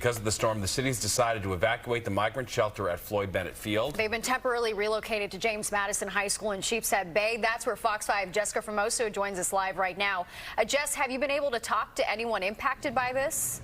Because of the storm, the city's decided to evacuate the migrant shelter at Floyd Bennett Field. They've been temporarily relocated to James Madison High School in Sheepshead Bay. That's where Fox 5 Jessica Formoso joins us live right now. Jess, have you been able to talk to anyone impacted by this?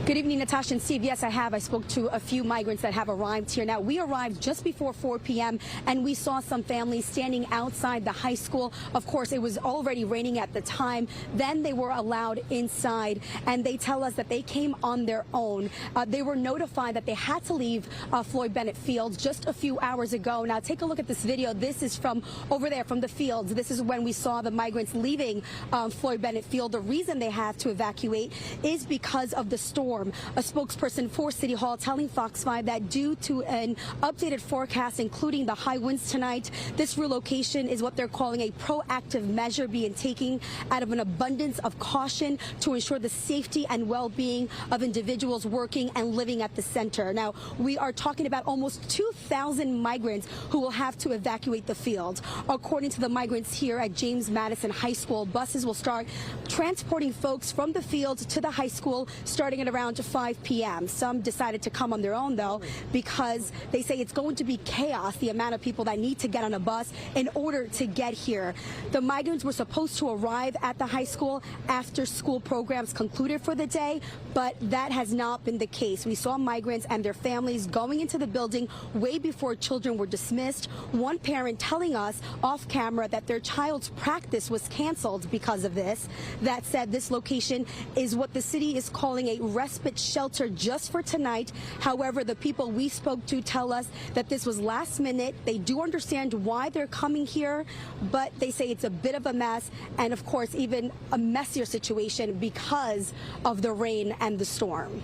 Good evening, Natasha and Steve. Yes, I have. I spoke to a few migrants that have arrived here. Now, we arrived just before 4 p.m. and we saw some families standing outside the high school. Of course, it was already raining at the time. Then they were allowed inside, and they tell us that they came on their own. They were notified that they had to leave Floyd Bennett Field just a few hours ago. Now, take a look at this video. This is from over there, from the fields. This is when we saw the migrants leaving Floyd Bennett Field. The reason they have to evacuate is because of the storm. A spokesperson for City Hall telling Fox 5 that due to an updated forecast, including the high winds tonight, this relocation is what they're calling a proactive measure being taken out of an abundance of caution to ensure the safety and well-being of individuals working and living at the center. Now, we are talking about almost 2,000 migrants who will have to evacuate the field. According to the migrants here at James Madison High School, buses will start transporting folks from the field to the high school starting at around 5 p.m. Some decided to come on their own, though, because they say it's going to be chaos, the amount of people that need to get on a bus in order to get here. The migrants were supposed to arrive at the high school after school programs concluded for the day, but that has not been the case. We saw migrants and their families going into the building way before children were dismissed. One parent telling us off camera that their child's practice was canceled because of this. That said, this location is what the city is calling a respite shelter just for tonight. However, the people we spoke to tell us that this was last minute. They do understand why they're coming here, but they say it's a bit of a mess, and of course even a messier situation because of the rain and the storm.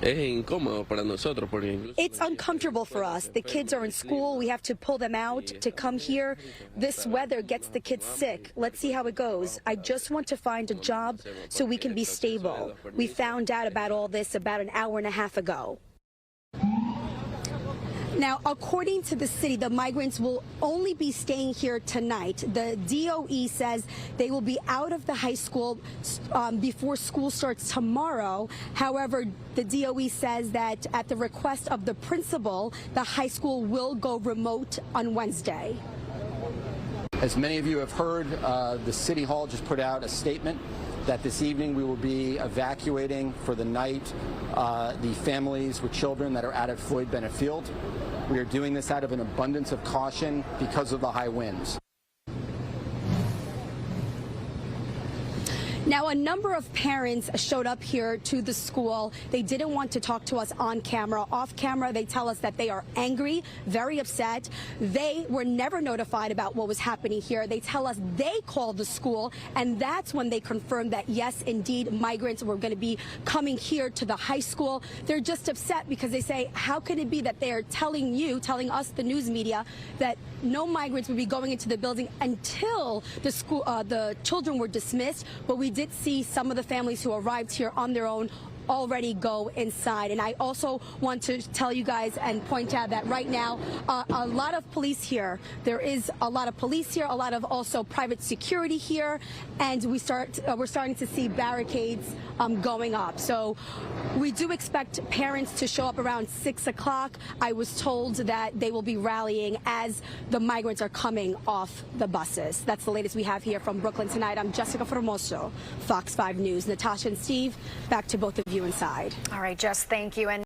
It's uncomfortable for us. The kids are in school. We have to pull them out to come here. This weather gets the kids sick. Let's see how it goes. I just want to find a job so we can be stable. We found out about all this about an hour and a half ago. Now, according to the city, the migrants will only be staying here tonight. The DOE says they will be out of the high school before school starts tomorrow. However, the DOE says that at the request of the principal, the high school will go remote on Wednesday. As many of you have heard, the City Hall just put out a statement that this evening we will be evacuating for the night the families with children that are out at Floyd Bennett Field. We are doing this out of an abundance of caution because of the high winds. Now, a number of parents showed up here to the school. They didn't want to talk to us on camera. Off camera, they tell us that they are angry, very upset. They were never notified about what was happening here. They tell us they called the school, and that's when they confirmed that, yes, indeed, migrants were going to be coming here to the high school. They're just upset because they say, how can it be that they are telling us, the news media, that no migrants would be going into the building until the children were dismissed, but we did see some of the families who arrived here on their own already go inside. And I also want to tell you guys and point out that right now a lot of police here. There is a lot of police here, a lot of also private security here, and we're starting to see barricades going up. So we do expect parents to show up around 6 o'clock. I was told that they will be rallying as the migrants are coming off the buses. That's the latest we have here from Brooklyn tonight. I'm Jessica Formoso, Fox 5 News. Natasha and Steve, back to both of you inside. All right, Jess, thank you. And